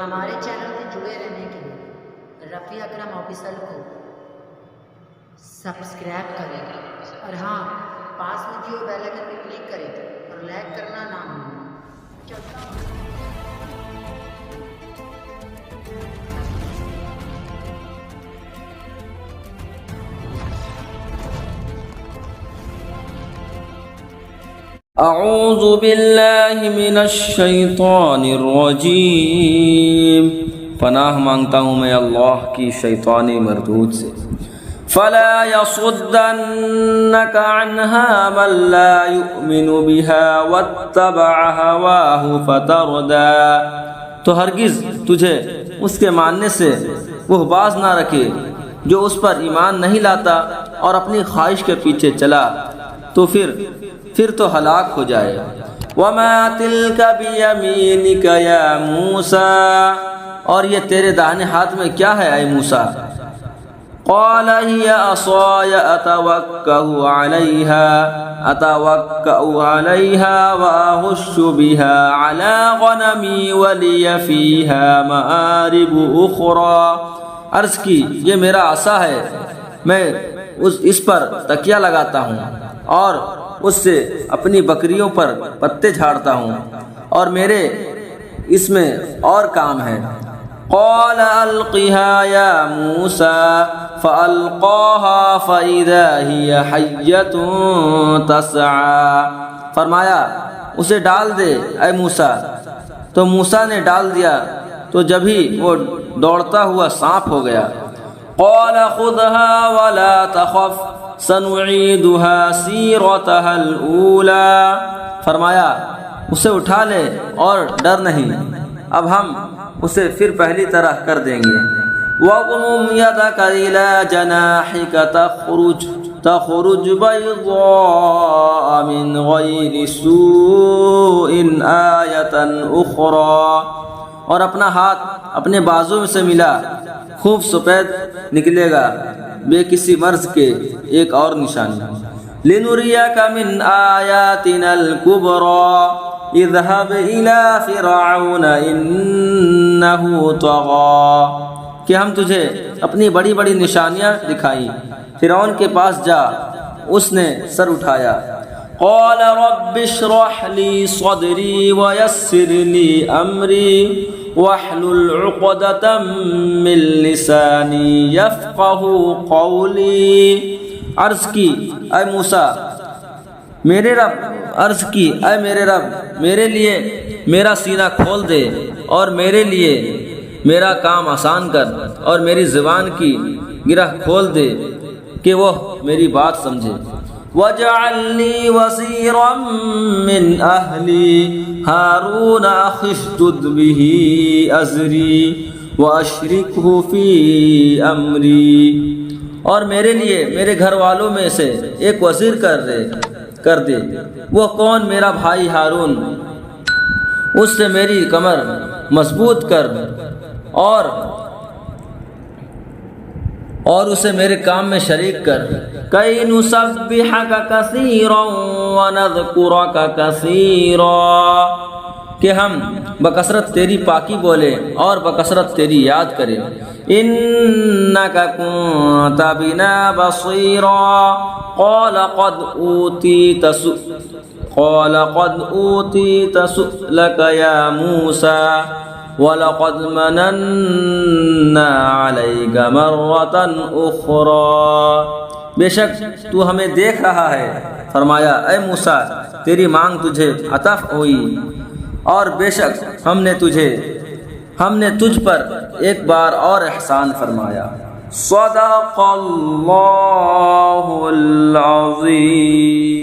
ہمارے چینل میں جڑے رہنے کے لیے رفیع اکرم آفیشل کو سبسکرائب کریں اور ہاں پاس میں جو بیل آئکن پہ کلک کریں اور لائک کرنا نہ بھولیں۔ اعوذ باللہ من الشیطان الرجیم، پناہ مانگتا ہوں میں اللہ کی شیطانی مردود سے۔ فلا يصدنك عنها من لا يؤمن بها واتبع هواه فتردى، تو ہرگز تجھے اس کے ماننے سے وہ باز نہ رکھے جو اس پر ایمان نہیں لاتا اور اپنی خواہش کے پیچھے چلا تو پھر تو ہلاک ہو جائے۔ وما تلك بیمینک یا موسیٰ، اور یہ تیرے داہنے ہاتھ میں کیا ہے اے موسیٰ؟ قال هي عصاي اتوكأ عليها واهش بها على غنمي ولي فيها مآرب اخرى، عرض کی یہ میرا عصا ہے، میں اس پر تکیہ لگاتا ہوں اور اس سے اپنی بکریوں پر پتے جھاڑتا ہوں، اور میرے اس میں اور کام ہے۔ قال القها یا موسیٰ فالقاها فاذا هي حیۃ تسعى، فرمایا اسے ڈال دے اے موسیٰ، تو موسیٰ نے ڈال دیا تو جبھی وہ دوڑتا ہوا سانپ ہو گیا۔ قال خذها ولا تخف سنعيدها سيرتها الأولى، فرمایا اسے اٹھا لے اور ڈر نہیں، اب ہم اسے پھر پہلی طرح کر دیں گے۔ وَاضْمُمْ يَدَكَ إِلَى جَنَاحِكَ تَخْرُجْ بَيْضَاءَ مِنْ غَيْرِ سُوءٍ آيَةً أُخْرَى، اور اپنا ہاتھ اپنے بازو میں سے ملا، خوب سفید نکلے گا بے کسی مرض کے ایک اور نشانی۔ لِنُرِيَكَ مِنْ آيَاتِنَا الْكُبْرَى اذهب إلى فرعون إنه طغى، کہ ہم تجھے اپنی بڑی بڑی نشانیاں دکھائیں، فرعون کے پاس جا، اس نے سر اٹھایا۔ قال رب اشرح لي صدري ويسر لي أمري واحلل عقدة من لساني يفقه قولي، عرض کی اے موسیٰ میرے رب میرے لیے میرا سینہ کھول دے اور میرے لیے میرا کام آسان کر اور میری زبان کی گرہ کھول دے کہ وہ میری بات سمجھے۔ وَاجْعَلْ لِي وَزِيرًا مِّنْ أَهْلِي هَارُونَ أَخِي اشْدُدْ بِهِ أَزْرِي وَأَشْرِكْهُ فِي أَمْرِي، اور میرے لیے میرے گھر والوں میں سے ایک وزیر کر دے، وہ کون؟ میرا بھائی ہارون، اس سے میری کمر مضبوط کر اور اسے میرے کام میں شریک کر۔ کَيْ نُسَبِّحَكَ كَثِيرًا وَنَذْكُرَكَ كَثِيرًا، کہ ہم بکثرت تیری پاکی بولے اور بکثرت تیری یاد کریں۔ إِنَّكَ كُنْتَ بِنَا بَصِيرًا، قال قد أوتيت سؤلك يا موسى وَلَقَدْ مَنَنَّا عَلَيْكَ مَرَّةً أُخْرَى، بے شک تو ہمیں دیکھ رہا ہے۔ فرمایا اے موسیٰ تیری مانگ تجھے عطا ہوئی، اور بے شک ہم نے تجھ پر ایک بار اور احسان فرمایا۔ صدق اللہ العظیم۔